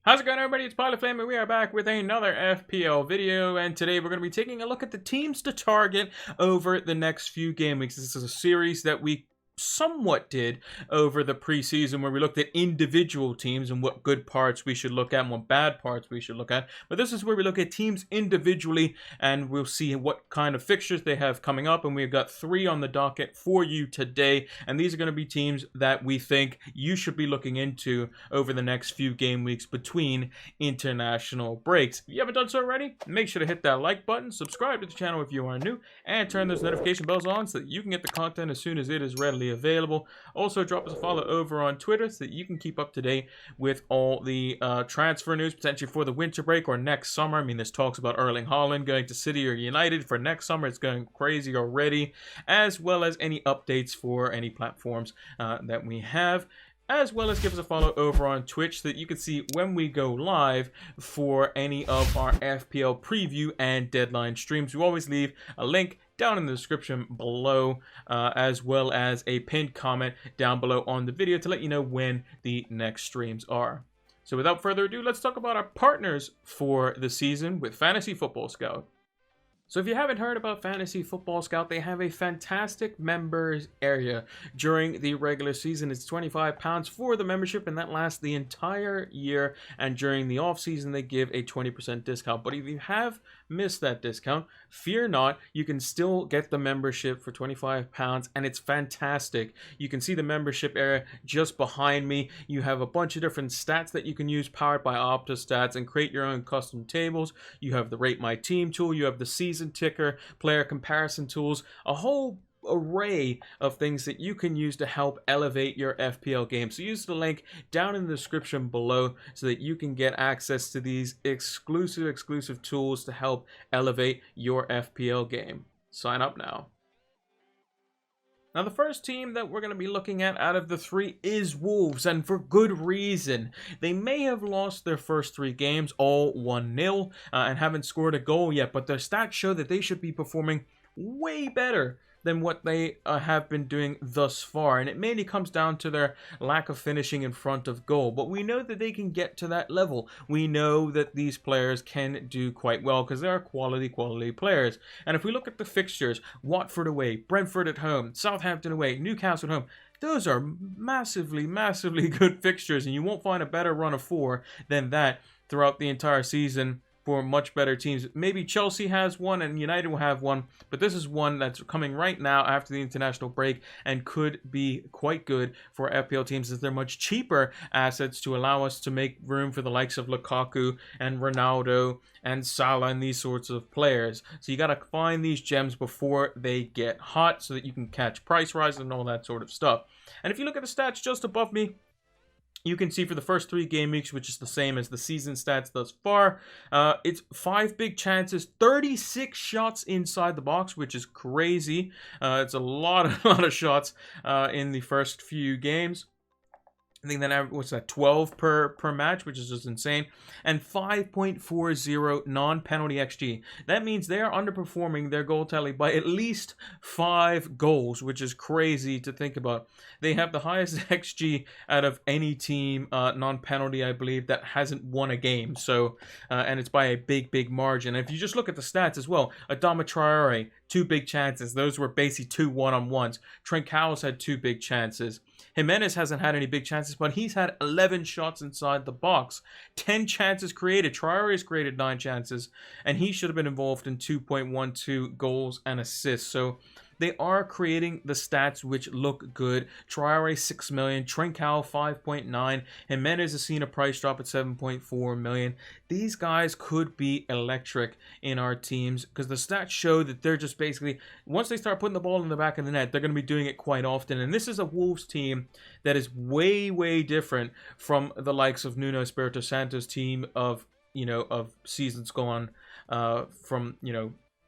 How's it going, everybody? It's Pilot Flame, and we are back with another FPL video. And today we're going to be taking a look at the teams to target over the next few game weeks. This is a series that we somewhat did over the preseason, where we looked at individual teams and what good parts we should look at and what bad parts we should look at. But this is where we look at teams individually, and we'll see what kind of fixtures they have coming up. And we've got 3 on the docket for you today, and these are going to be teams that we think you should be looking into over the next few game weeks between international breaks. If you haven't done so already, make sure to hit that like button, subscribe to the channel if you are new, and turn those notification bells on so that you can get the content as soon as it is readily available. Also, drop us a follow over on Twitter so that you can keep up to date with all the transfer news potentially for the winter break or next summer. I mean, there's talks about Erling Haaland going to City or United for next summer. It's going crazy already, as well as any updates for any platforms that we have, as well as give us a follow over on Twitch so that you can see when we go live for any of our FPL preview and deadline streams. We always leave a link down in the description below, as well as a pinned comment down below on the video to let you know when the next streams are. So without further ado, let's talk about our partners for the season with Fantasy Football Scout. So if you haven't heard about Fantasy Football Scout, they have a fantastic members area during the regular season. It's £25 for the membership, and that lasts the entire year. And during the off season, they give a 20% discount. But if you have missed that discount, fear not, you can still get the membership for £25, and it's fantastic. You can see the membership area just behind me. You have a bunch of different stats that you can use, powered by Opta stats, and create your own custom tables. You have the Rate My Team tool, you have the season ticker, player comparison tools, a whole array of things that you can use to help elevate your FPL game. So use the link down in the description below so that you can get access to these exclusive tools to help elevate your FPL game. Sign up now. Now, the first team that we're going to be looking at out of the 3 is Wolves, and for good reason. They may have lost their first 3 games, all 1-0, and haven't scored a goal yet, but their stats show that they should be performing way better than what they have been doing thus far. And it mainly comes down to their lack of finishing in front of goal. But we know that they can get to that level. We know that these players can do quite well because they are quality players. And if we look at the fixtures, Watford away, Brentford at home, Southampton away, Newcastle at home, those are massively good fixtures, and you won't find a better run of 4 than that throughout the entire season for much better teams. Maybe Chelsea has one and United will have one, but this is one that's coming right now after the international break and could be quite good for FPL teams, as they're much cheaper assets to allow us to make room for the likes of Lukaku and Ronaldo and Salah and these sorts of players. So you got to find these gems before they get hot so that you can catch price rises and all that sort of stuff. And if you look at the stats just above me, you can see for the first 3 game weeks, which is the same as the season stats thus far, it's 5 big chances, 36 shots inside the box, which is crazy. It's a lot of shots in the first few games. I think that, what's that, 12 per match, which is just insane. And 5.40 non-penalty XG. That means they are underperforming their goal tally by at least 5 goals, which is crazy to think about. They have the highest XG out of any team, non-penalty, I believe, that hasn't won a game. So, and it's by a big margin. And if you just look at the stats as well, Adama Traore, 2 big chances. Those were basically 2 one-on-ones. Trent Cowles had 2 big chances. Jimenez hasn't had any big chances, but he's had 11 shots inside the box. 10 chances created. Traore has created 9 chances, and he should have been involved in 2.12 goals and assists. So they are creating the stats which look good. Traore 6 million, Trincao 5.9, Jimenez has seen a price drop at 7.4 million. These guys could be electric in our teams because the stats show that they're just basically, once they start putting the ball in the back of the net, they're going to be doing it quite often. And this is a Wolves team that is way different from the likes of Nuno Espirito Santo's team of seasons gone, from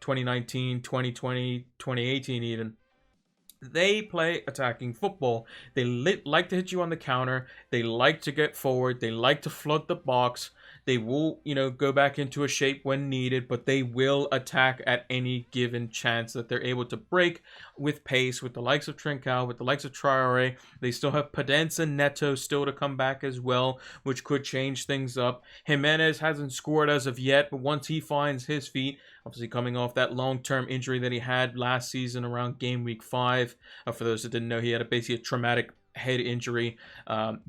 2019, 2020, 2018 even. They play attacking football. They like to hit you on the counter. They like to get forward. They like to flood the box. They will, go back into a shape when needed, but they will attack at any given chance that they're able to break with pace, with the likes of Trincao, with the likes of Traore. They still have Padence and Neto still to come back as well, which could change things up. Jimenez hasn't scored as of yet, but once he finds his feet, obviously coming off that long-term injury that he had last season around game week 5. For those that didn't know, he had basically a traumatic head injury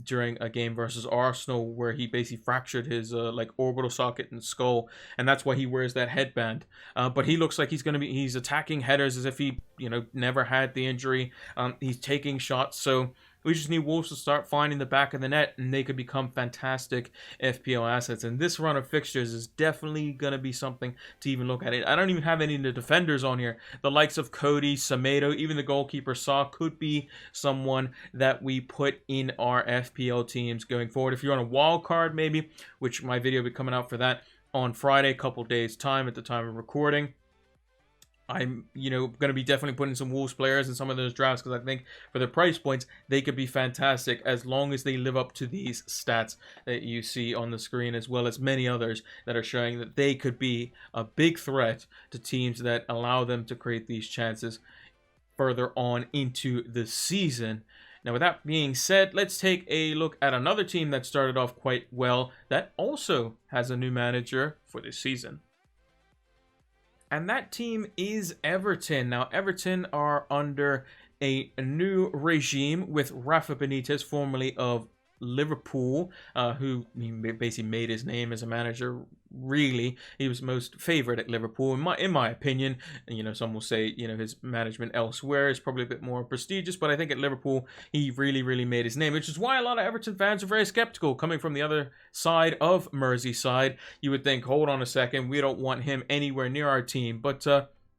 during a game versus Arsenal where he basically fractured his orbital socket and skull, and that's why he wears that headband. But he looks like he's attacking headers as if he never had the injury. He's taking shots, so we just need Wolves to start finding the back of the net, and they could become fantastic FPL assets. And this run of fixtures is definitely going to be something to even look at. I don't even have any of the defenders on here. The likes of Cody, Semedo, even the goalkeeper Saw could be someone that we put in our FPL teams going forward. If you're on a wild card, maybe, which my video will be coming out for that on Friday, a couple days time at the time of recording. I'm, going to be definitely putting some Wolves players in some of those drafts because I think for the price points, they could be fantastic as long as they live up to these stats that you see on the screen, as well as many others that are showing that they could be a big threat to teams that allow them to create these chances further on into the season. Now, with that being said, let's take a look at another team that started off quite well that also has a new manager for this season. And that team is Everton. Now, Everton are under a new regime with Rafa Benitez, formerly of Liverpool, who basically made his name as a manager. Really, he was most favored at Liverpool, in my opinion. Some will say, his management elsewhere is probably a bit more prestigious, but I think at Liverpool, he really made his name, which is why a lot of Everton fans are very skeptical. Coming from the other side of Merseyside, you would think, hold on a second, we don't want him anywhere near our team, but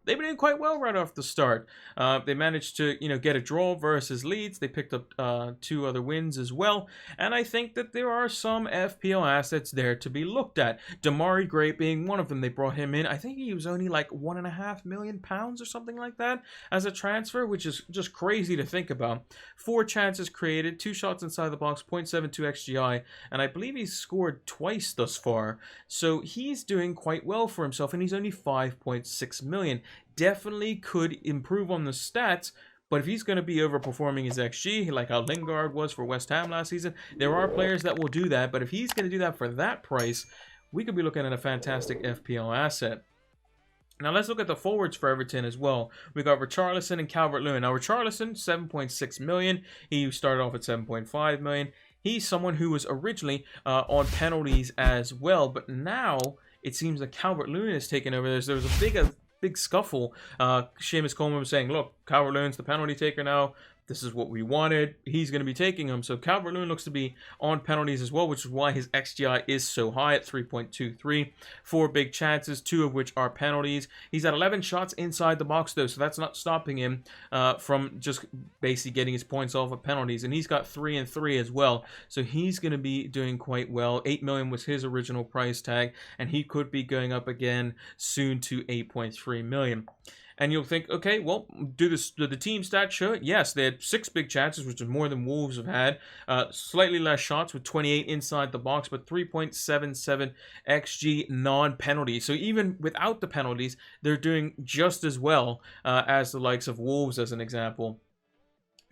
they've been doing quite well right off the start. They managed to, get a draw versus Leeds. They picked up 2 other wins as well. And I think that there are some FPL assets there to be looked at. Damari Gray being one of them. They brought him in. I think he was only like £1.5 million or something like that as a transfer, which is just crazy to think about. 4 chances created, 2 shots inside the box, 0.72 XGI. And I believe he's scored twice thus far. So he's doing quite well for himself, and he's only 5.6 million. Definitely could improve on the stats, but if he's going to be overperforming his XG, like how Lingard was for West Ham last season, there are players that will do that, but if he's going to do that for that price, we could be looking at a fantastic FPL asset. Now let's look at the forwards for Everton as well. We got Richarlison and Calvert-Lewin. Now Richarlison, 7.6 million. He started off at 7.5 million. He's someone who was originally on penalties as well, but now it seems that Calvert-Lewin is taking over. There was a big scuffle. Seamus Coleman was saying, look, Calvert-Lewin's the penalty taker now. This is what we wanted. He's going to be taking them. So Calvert-Lewin looks to be on penalties as well, which is why his XGI is so high at 3.23. 4 big chances, 2 of which are penalties. He's at 11 shots inside the box, though, so that's not stopping him from just basically getting his points off of penalties. And he's got 3 and 3 as well. So he's going to be doing quite well. 8 million was his original price tag, and he could be going up again soon to 8.3 million. And you'll think, okay, well, do the team stats show it? Yes, they had 6 big chances, which is more than Wolves have had. Slightly less shots with 28 inside the box, but 3.77 XG non-penalty. So even without the penalties, they're doing just as well as the likes of Wolves, as an example.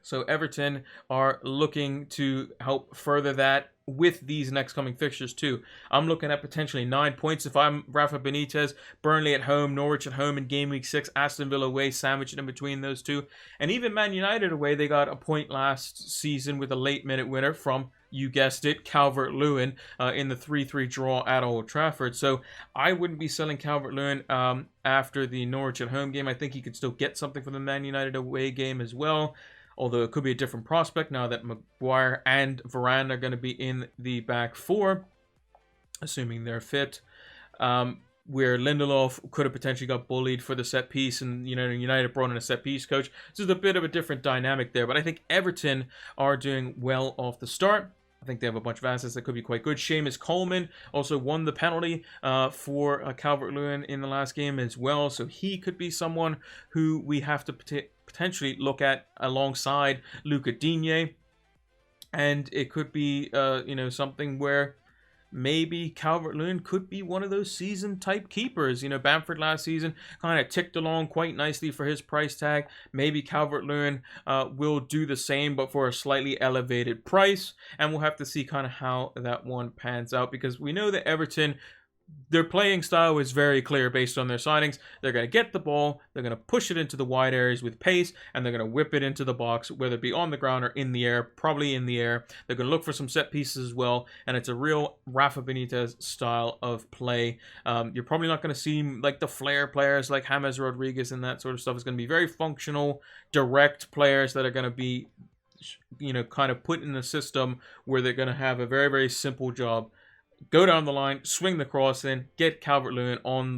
So Everton are looking to help further that with these next coming fixtures too. I'm looking at potentially 9 points if I'm Rafa Benitez. Burnley at home, Norwich at home in game week 6, Aston Villa away, sandwiched in between those two. And even Man United away, they got a point last season with a late minute winner from, you guessed it, Calvert-Lewin in the 3-3 draw at Old Trafford. So I wouldn't be selling Calvert-Lewin after the Norwich at home game. I think he could still get something from the Man United away game as well. Although it could be a different prospect now that Maguire and Varane are going to be in the back 4, assuming they're fit. Where Lindelof could have potentially got bullied for the set piece, and United brought in a set piece coach. So there's a bit of a different dynamic there. But I think Everton are doing well off the start. I think they have a bunch of assets that could be quite good. Seamus Coleman also won the penalty for Calvert-Lewin in the last game as well. So he could be someone who we have to potentially look at alongside Luca Digne. And it could be, something where maybe Calvert-Lewin could be one of those season-type keepers. Bamford last season kind of ticked along quite nicely for his price tag. Maybe Calvert-Lewin will do the same, but for a slightly elevated price. And we'll have to see kind of how that one pans out, because we know that Everton, their playing style is very clear based on their signings. They're going to get the ball, they're going to push it into the wide areas with pace, and they're going to whip it into the box, whether it be on the ground or in the air, probably in the air. They're going to look for some set pieces as well, and it's a real Rafa Benitez style of play. You're probably not going to see like the flair players like James Rodriguez and that sort of stuff. It's going to be very functional, direct players that are going to be, kind of put in a system where they're going to have a very, very simple job. Go down the line, swing the cross in, get Calvert-Lewin on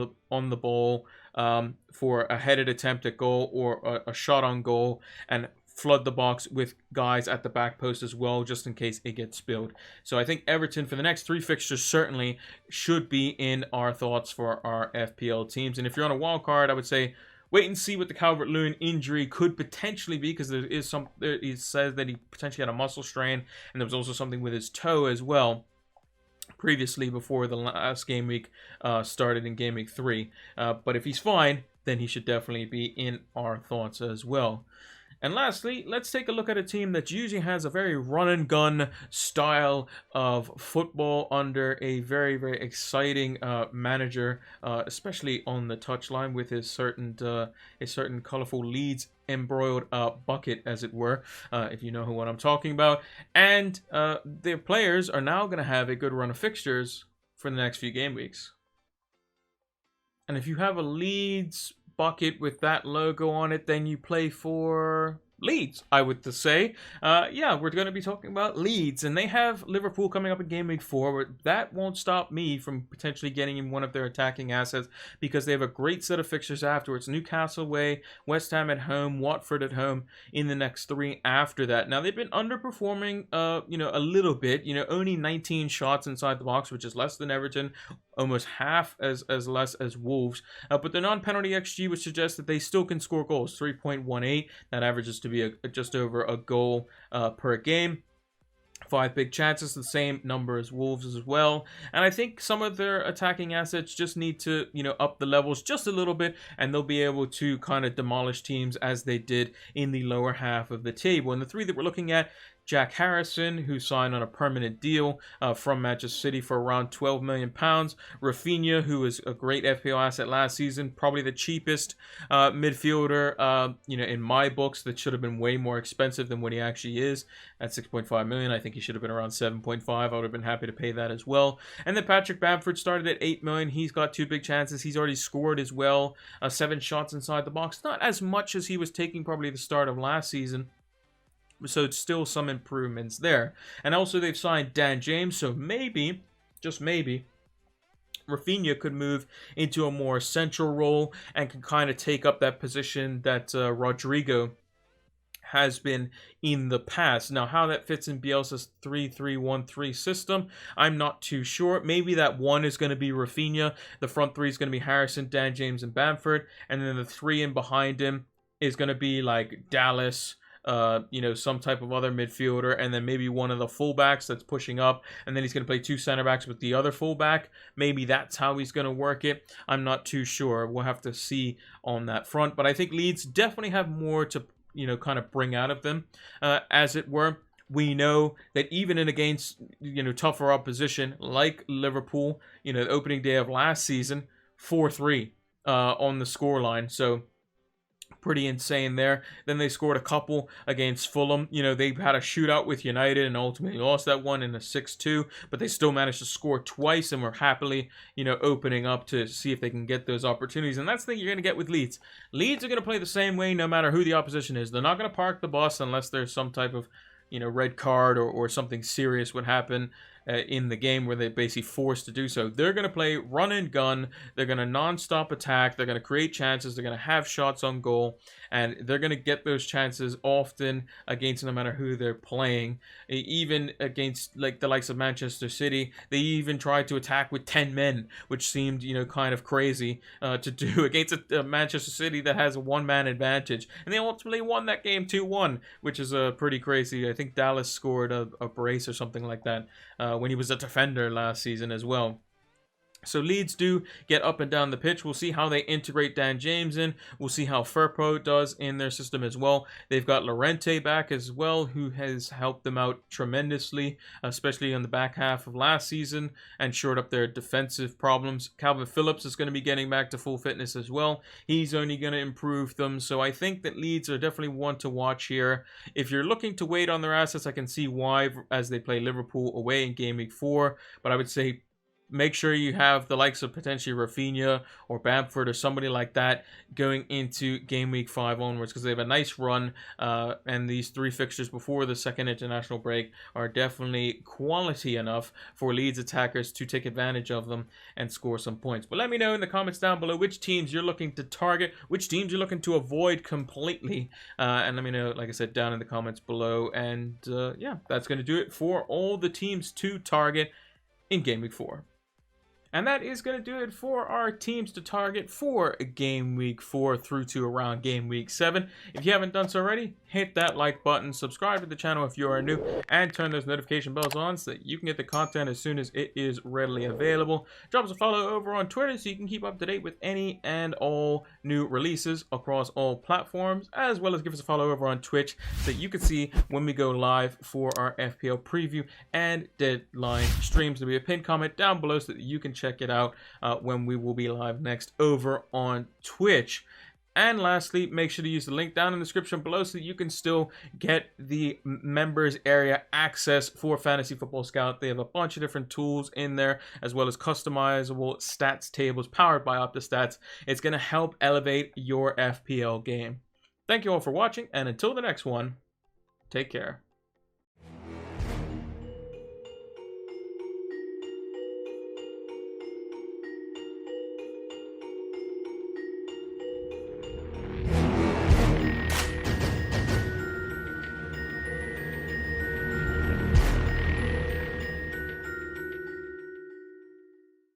the ball for a headed attempt at goal or a shot on goal, and flood the box with guys at the back post as well, just in case it gets spilled. So I think Everton for the next 3 fixtures certainly should be in our thoughts for our FPL teams. And if you're on a wild card, I would say wait and see what the Calvert-Lewin injury could potentially be, because it says that he potentially had a muscle strain, and there was also something with his toe as well previously before the last game week started in game week 3. But if he's fine, then he should definitely be in our thoughts as well. And lastly, let's take a look at a team that usually has a very run-and-gun style of football under a very, very exciting manager, especially on the touchline with his certain colorful Leeds embroiled bucket, as it were, if you know what I'm talking about. And their players are now going to have a good run of fixtures for the next few game weeks. And if you have a Leeds bucket with that logo on it, then you play for Leeds, I would say. Yeah, we're going to be talking about Leeds, and they have Liverpool coming up in game week 4, but that won't stop me from potentially getting in one of their attacking assets, because they have a great set of fixtures afterwards. Newcastle away, West Ham at home, Watford at home in the next 3 after that. Now, they've been underperforming, a little bit, only 19 shots inside the box, which is less than Everton, almost half as less as Wolves, but their non-penalty XG would suggest that they still can score goals, 3.18. That averages to be just over a goal per game. 5 big chances, the same number as Wolves as well. And I think some of their attacking assets just need to, up the levels just a little bit, and they'll be able to kind of demolish teams as they did in the lower half of the table. And the 3 that we're looking at: Jack Harrison, who signed on a permanent deal from Manchester City for around £12 million. Rafinha, who was a great FPL asset last season, probably the cheapest midfielder, in my books, that should have been way more expensive than what he actually is at £6.5 million. I think he should have been around 7.5. I would have been happy to pay that as well. And then Patrick Bamford started at £8 million. He's got 2 big chances. He's already scored as well. 7 shots inside the box. Not as much as he was taking probably the start of last season. So it's still some improvements there. And also they've signed Dan James, so maybe, just maybe, Rafinha could move into a more central role and can kind of take up that position that Rodrigo has been in the past. Now, how that fits in Bielsa's 3-3-1-3 system, I'm not too sure. Maybe that 1 is going to be Rafinha. The front 3 is going to be Harrison, Dan James, and Bamford. And then the 3 in behind him is going to be like Dallas, some type of other midfielder, and then maybe one of the fullbacks that's pushing up, and then he's going to play 2 center backs with the other fullback. Maybe that's how he's going to work it. I'm not too sure. We'll have to see on that front. But I think Leeds definitely have more to, kind of bring out of them, as it were. We know that even in against, tougher opposition like Liverpool, the opening day of last season, 4-3 on the scoreline. So pretty insane there. Then they scored a couple against Fulham. They had a shootout with United and ultimately lost that one in a 6-2, but they still managed to score twice and were happily, opening up to see if they can get those opportunities. And that's the thing you're going to get with Leeds. Leeds are going to play the same way no matter who the opposition is. They're not going to park the bus unless there's some type of, red card or something serious would happen. in the game where they're basically forced to do so. They're going to play run and gun. They're going to non-stop attack. They're going to create chances. They're going to have shots on goal, and they're going to get those chances often against no matter who they're playing. Even against like the likes of Manchester City, they even tried to attack with 10 men, which seemed, kind of crazy to do against a Manchester City that has a one-man advantage, and they ultimately won that game 2-1, which is pretty crazy. I think Dallas scored a brace or something like that when he was a defender last season as well. So Leeds do get up and down the pitch. We'll see how they integrate Dan James in. We'll see how Firpo does in their system as well. They've got Llorente back as well, who has helped them out tremendously, especially on the back half of last season, and shored up their defensive problems. Calvin Phillips is going to be getting back to full fitness as well. He's only going to improve them. So I think that Leeds are definitely one to watch here. If you're looking to wait on their assets, I can see why, as they play Liverpool away in Game Week 4. But I would say make sure you have the likes of potentially Rafinha or Bamford or somebody like that going into Game Week 5 onwards, because they have a nice run, and these 3 fixtures before the second international break are definitely quality enough for Leeds attackers to take advantage of them and score some points. But let me know in the comments down below which teams you're looking to target, which teams you're looking to avoid completely, and let me know, like I said, down in the comments below. And yeah, that's going to do it for all the teams to target in Game Week 4. And that is going to do it for our teams to target for Game Week 4 through to around Game Week 7. If you haven't done so already, hit that like button, subscribe to the channel if you are new, and turn those notification bells on so that you can get the content as soon as it is readily available. Drop us a follow over on Twitter so you can keep up to date with any and all new releases across all platforms, as well as give us a follow over on Twitch so that you can see when we go live for our FPL preview and deadline streams. There'll be a pinned comment down below so that you can check it out when we will be live next over on Twitch. And lastly, make sure to use the link down in the description below so that you can still get the members area access for Fantasy Football Scout. They have a bunch of different tools in there, as well as customizable stats tables powered by Opta Stats. It's going to help elevate your FPL game. Thank you all for watching, and until the next one, take care.